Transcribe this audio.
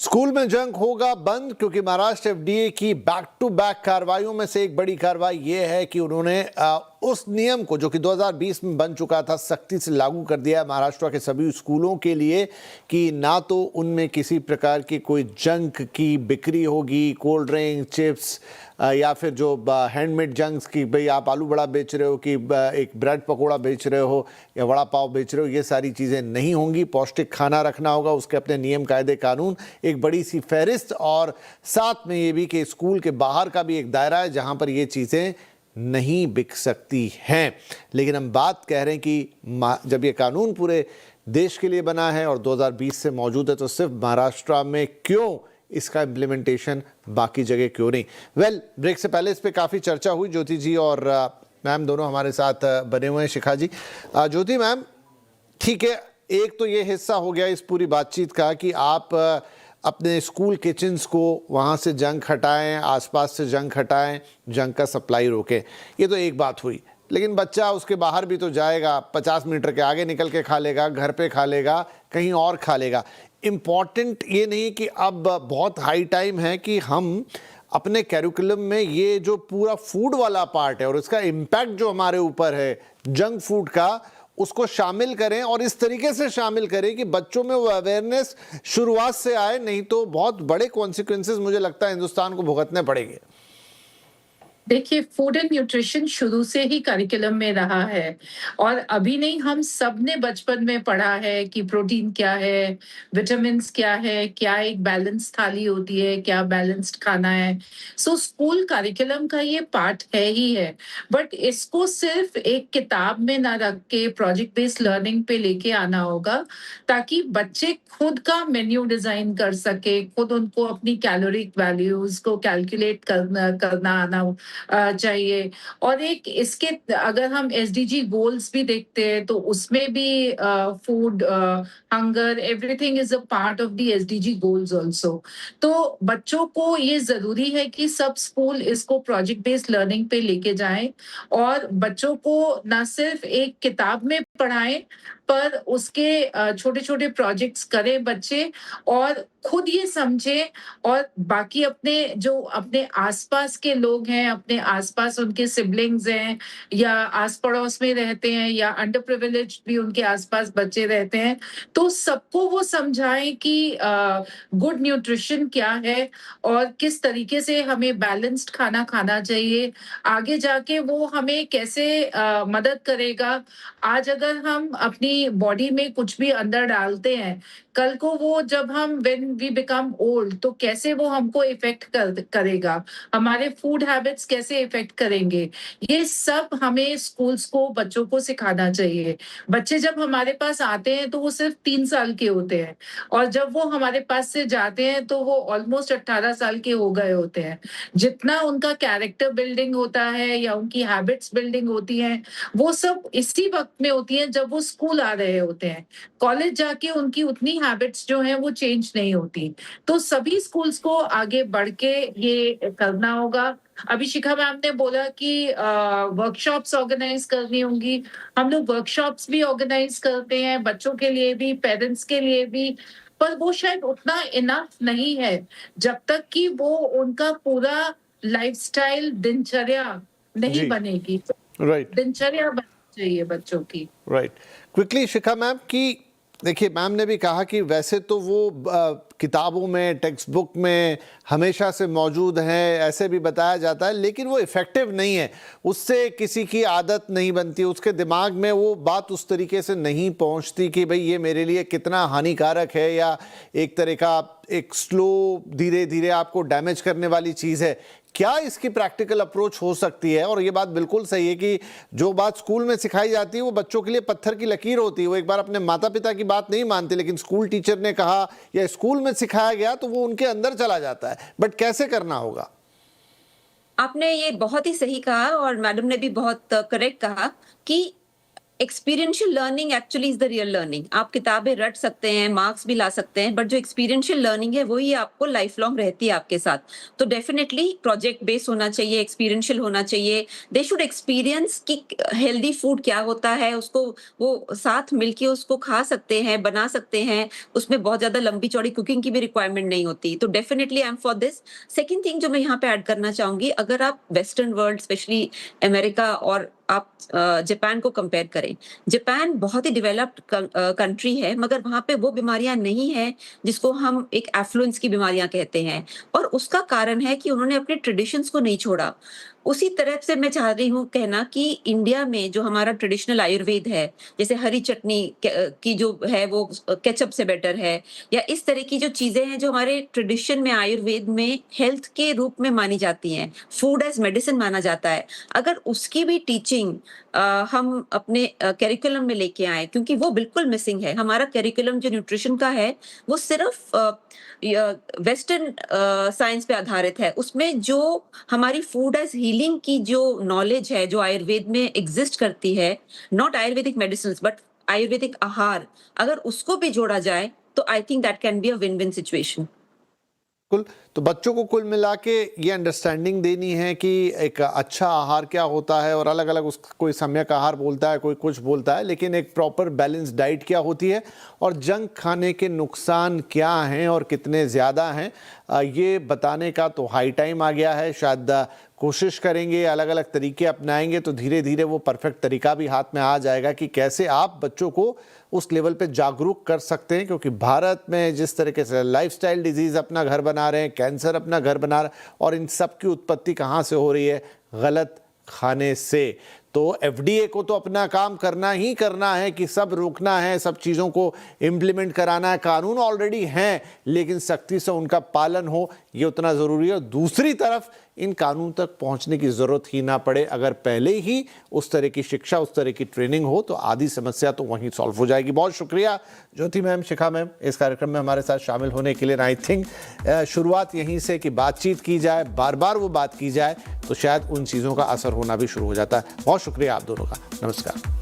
School में junk होगा बंद, क्योंकि महाराष्ट्र एफडीए की बैक टू बैक कार्रवाइयों में से एक बड़ी कार्रवाई ये है कि उन्होंने उस नियम को जो कि 2020 में बन चुका था सख्ती से लागू कर दिया है महाराष्ट्र के सभी स्कूलों के लिए कि ना तो उनमें किसी प्रकार की कोई जंक की बिक्री होगी, कोल्ड ड्रिंक, चिप्स या फिर जो हैंडमेड जंक्स की भाई आप आलू बड़ा बेच रहे हो कि एक ब्रेड पकोड़ा बेच रहे हो या वड़ा पाव बेच रहे हो, ये सारी चीज़ें नहीं होंगी। पौष्टिक खाना रखना होगा, उसके अपने नियम कायदे कानून, एक बड़ी सी फहरिस्त और साथ में ये भी कि स्कूल के बाहर का भी एक दायरा है जहां पर ये चीज़ें नहीं बिक सकती हैं। लेकिन हम बात कह रहे हैं कि जब ये कानून पूरे देश के लिए बना है और 2020 से मौजूद है तो सिर्फ महाराष्ट्र में क्यों इसका इम्प्लीमेंटेशन बाकी जगह क्यों नहीं। ब्रेक से पहले इस पर काफ़ी चर्चा हुई। ज्योति जी और मैम दोनों हमारे साथ बने हुए हैं। शिखा जी, ज्योति मैम, ठीक है, एक तो ये हिस्सा हो गया इस पूरी बातचीत का कि आप अपने स्कूल किचन्स को वहाँ से जंक हटाएं, आसपास से जंक हटाएं, जंक का सप्लाई रोकें, ये तो एक बात हुई। लेकिन बच्चा उसके बाहर भी तो जाएगा, 50 मीटर के आगे निकल के खा लेगा, घर पे खा लेगा, कहीं और खा लेगा। इम्पॉर्टेंट ये नहीं कि अब बहुत हाई टाइम है कि हम अपने कैरिकुलम में ये जो पूरा फूड वाला पार्ट है और इसका इम्पैक्ट जो हमारे ऊपर है जंक फूड का, उसको शामिल करें और इस तरीके से शामिल करें कि बच्चों में वो अवेयरनेस शुरुआत से आए, नहीं तो बहुत बड़े कॉन्सिक्वेंसेस मुझे लगता है हिंदुस्तान को भुगतने पड़ेंगे। देखिए, फूड एंड न्यूट्रिशन शुरू से ही करिकुलम में रहा है और अभी नहीं, हम सब ने बचपन में पढ़ा है कि प्रोटीन क्या है, विटामिन्स क्या है, क्या एक बैलेंस थाली होती है, क्या बैलेंस्ड खाना है। सो स्कूल करिकुलम का ये पार्ट है ही है, बट इसको सिर्फ एक किताब में ना रख के प्रोजेक्ट बेस्ड लर्निंग पे लेके आना होगा ताकि बच्चे खुद का मेन्यू डिजाइन कर सके, खुद उनको अपनी कैलोरिक वैल्यूज को कैलकुलेट करना आना चाहिए। और एक इसके अगर हम एसडीजी गोल्स भी देखते हैं तो उसमें भी food, hunger, everything is a part of the SDG goals also. तो बच्चों को ये जरूरी है कि सब स्कूल इसको प्रोजेक्ट बेस्ड लर्निंग पे लेके जाएं और बच्चों को ना सिर्फ एक किताब में पढ़ाएं पर उसके छोटे छोटे प्रोजेक्ट्स करें बच्चे और खुद ये समझे और बाकी अपने आसपास के लोग हैं, अपने आसपास उनके सिबलिंग्स हैं या आस पड़ोस में रहते हैं या अंडर प्रिविलेज भी उनके आसपास बच्चे रहते हैं, तो सबको वो समझाएं कि गुड न्यूट्रिशन क्या है और किस तरीके से हमें बैलेंस्ड खाना खाना चाहिए। आगे जाके वो हमें कैसे मदद करेगा। आज अगर हम अपनी बॉडी में कुछ भी अंदर डालते हैं, कल को वो जब हम व्हेन वी बिकम ओल्ड तो कैसे वो हमको इफेक्ट करेगा, हमारे फूड हैबिट्स कैसे इफेक्ट करेंगे, ये सब हमें स्कूल्स को बच्चों को सिखाना चाहिए। बच्चे जब हमारे पास आते हैं तो वो सिर्फ 3 साल के होते हैं और जब वो हमारे पास से जाते हैं तो वो ऑलमोस्ट 18 साल के हो गए होते हैं। जितना उनका कैरेक्टर बिल्डिंग होता है या उनकी हैबिट्स बिल्डिंग होती है, वो सब इसी वक्त में होती है जब वो स्कूल आ रहे होते हैं। कॉलेज जाके उनकी उतनी हैबिट्स जो हैं वो चेंज नहीं होती। तो सभी स्कूल्स को आगे बढ़ के ये करना होगा। अभी शिखा मैम ने बोला कि वर्कशॉप्स ऑर्गेनाइज करनी होंगी। हम लोग वर्कशॉप्स भी ऑर्गेनाइज करते हैं, बच्चों के लिए भी, पेरेंट्स के लिए भी, पर वो शायद उतना इनफ नहीं है जब तक कि वो उनका पूरा लाइफस्टाइल दिनचर्या नहीं बनेगी। राइट, दिनचर्या बननी चाहिए बच्चों की। राइट। क्विकली शिखा मैम, कि देखिए मैम ने भी कहा कि वैसे तो वो किताबों में, टेक्स्ट बुक में हमेशा से मौजूद हैं, ऐसे भी बताया जाता है, लेकिन वो इफ़ेक्टिव नहीं है, उससे किसी की आदत नहीं बनती, उसके दिमाग में वो बात उस तरीके से नहीं पहुंचती कि भाई ये मेरे लिए कितना हानिकारक है या एक तरह का एक स्लो, धीरे धीरे आपको डैमेज करने वाली चीज़ है। क्या इसकी प्रैक्टिकल अप्रोच हो सकती है? और ये बात बिल्कुल सही है कि जो बात स्कूल में सिखाई जाती है वो बच्चों के लिए पत्थर की लकीर होती है, वो एक बार अपने माता पिता की बात नहीं मानते, लेकिन स्कूल टीचर ने कहा या स्कूल में सिखाया गया तो वो उनके अंदर चला जाता है। बट कैसे करना होगा? आपने ये बहुत ही सही कहा और मैडम ने भी बहुत करेक्ट कहा कि experiential learning actually is the real learning. आप किताबें रट सकते हैं, मार्क्स भी ला सकते हैं, बट जो एक्सपीरियंशियल लर्निंग है वही आपको लाइफ लॉन्ग रहती है आपके साथ। तो डेफिनेटली प्रोजेक्ट बेस्ड होना चाहिए, एक्सपीरियंशियल होना चाहिए। दे शुड एक्सपीरियंस कि हेल्दी फूड क्या होता है, उसको वो साथ मिलके उसको खा सकते हैं, बना सकते हैं। उसमें बहुत ज्यादा लंबी चौड़ी कुकिंग की भी रिक्वायरमेंट नहीं होती। तो definitely I am for this. Second thing जो मैं यहाँ पे ऐड करना चाहूंगी, अगर आप वेस्टर्न वर्ल्ड स्पेशली अमेरिका और आप जापान को कंपेयर करें, जापान बहुत ही डेवलप्ड कंट्री है, मगर वहां पे वो बीमारियां नहीं है जिसको हम एक एफ्लुएंस की बीमारियां कहते हैं। और उसका कारण है कि उन्होंने अपने ट्रेडिशंस को नहीं छोड़ा। उसी तरह से मैं चाह रही हूँ कहना कि इंडिया में जो हमारा ट्रेडिशनल आयुर्वेद है, जैसे हरी चटनी की जो है वो केचप से बेटर है, या इस तरह की जो चीजें हैं जो हमारे ट्रेडिशन में आयुर्वेद में हेल्थ के रूप में मानी जाती हैं, फूड एज मेडिसिन माना जाता है, अगर उसकी भी टीचिंग हम अपने करिकुलम में लेके आए, क्योंकि वो बिल्कुल मिसिंग है। हमारा करिकुलम जो न्यूट्रिशन का है वो सिर्फ वेस्टर्न साइंस पे आधारित है। उसमें जो हमारी फूड एज हीलिंग की जो नॉलेज है, जो आयुर्वेद में एग्जिस्ट करती है, not Ayurvedic medicine but Ayurvedic आहार, अगर उसको भी जोड़ा जाए तो I think that can be a win win situation. कुल तो बच्चों को कुल मिला के ये अंडरस्टैंडिंग देनी है कि एक अच्छा आहार क्या होता है, और अलग अलग उसका कोई सम्यक आहार बोलता है, कोई कुछ बोलता है, लेकिन एक प्रॉपर बैलेंस डाइट क्या होती है और जंक खाने के नुकसान क्या हैं और कितने ज़्यादा हैं, ये बताने का तो हाई टाइम आ गया है। शायद कोशिश करेंगे, अलग अलग तरीके अपनाएंगे तो धीरे धीरे वो परफेक्ट तरीका भी हाथ में आ जाएगा कि कैसे आप बच्चों को उस लेवल पे जागरूक कर सकते हैं। क्योंकि भारत में जिस तरीके से लाइफस्टाइल डिजीज़ अपना घर बना रहे हैं, कैंसर अपना घर बना रहा है, और इन सब की उत्पत्ति कहाँ से हो रही है? गलत खाने से। तो एफडीए को तो अपना काम करना ही करना है कि सब रोकना है, सब चीज़ों को इम्प्लीमेंट कराना है। कानून ऑलरेडी हैं लेकिन सख्ती से उनका पालन हो, ये उतना ज़रूरी है। दूसरी तरफ इन कानून तक पहुंचने की ज़रूरत ही ना पड़े, अगर पहले ही उस तरह की शिक्षा, उस तरह की ट्रेनिंग हो तो आधी समस्या तो वहीं सॉल्व हो जाएगी। बहुत शुक्रिया ज्योति मैम, शिखा मैम, इस कार्यक्रम में हमारे साथ शामिल होने के लिए। आई थिंक शुरुआत यहीं से कि बातचीत की जाए, बार बार वो बात की जाए तो शायद उन चीज़ों का असर होना भी शुरू हो जाता है। बहुत शुक्रिया आप दोनों का। नमस्कार।